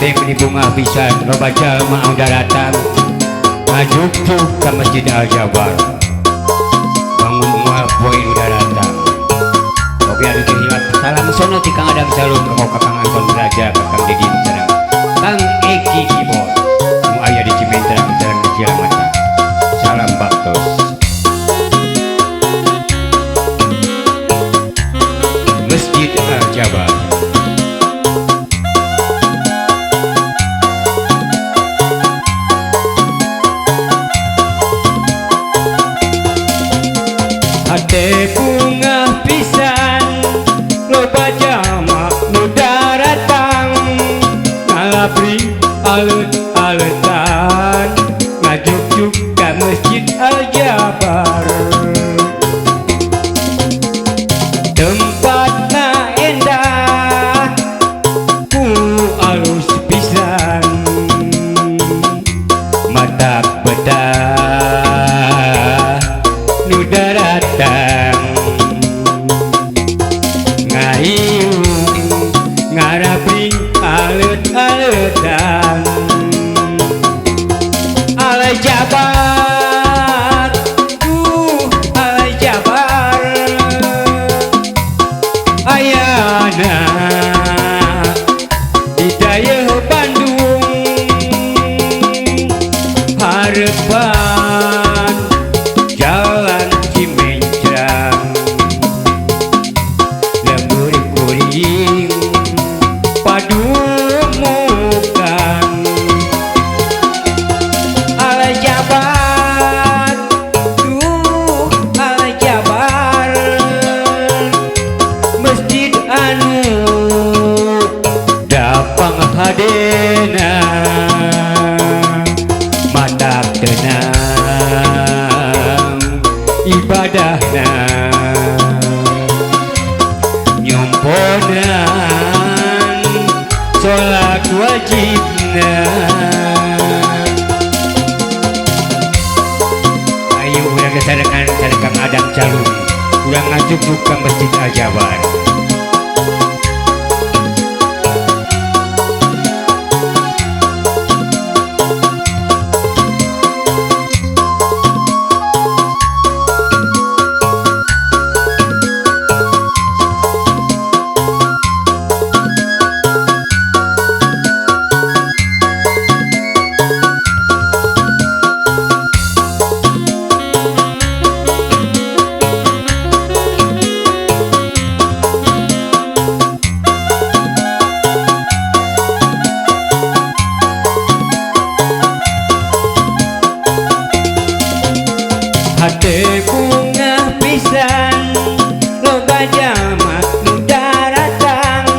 Hati beli bunga bisa lo baca mau daratan ngajuk-juk ke Masjid Al-Jabar bangun mual poin udah datang. Oke ada hilang salam sono ti Kang Adam Jalung ke Kakang Anton Raja Kakang Dedi Sarang Kang Eki Kibor mu aya di Cimenterang Sarang Kecil Mata salam baktos Masjid Al-Jabar. Hati bunga pisan loba jama muda datang ngalabri alet-aletan ngajuk-juk ke Masjid Al-Jabar. Tempatna endah ku alus pisan mata bedah nu datang ngayung ngaraping alet-aletan Al-Jabar Al-Jabar ayana di daya Bandung harapan jalan Cimencerang lembur kuring padumukan Al-Jabar Al-Jabar masjid anu dapang hadena matak tenang ibadahna nyomponan sholat wajibna. Ayo urang kesarengan Kang Adam Jalung urang ngajuk-juk ke Masjid Al-Jabar. Hati bunga pisan loba jama muda datang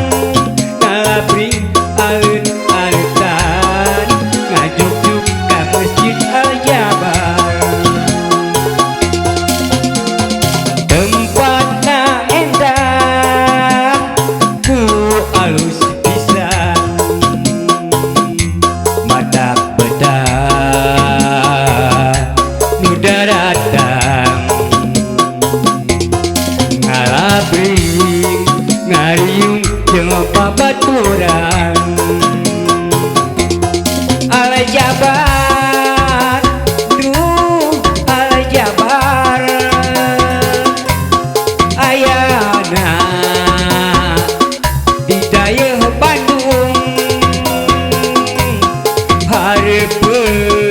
ngalabring alet-aletan ngajuk-juk ke Masjid Al-Jabar. Tempatna endah ku alus pisan matak bedah nu datang ngalabring ngariung jeung babaturan Al-Jabar Al-Jabar ayana di daya Bandung hareupeun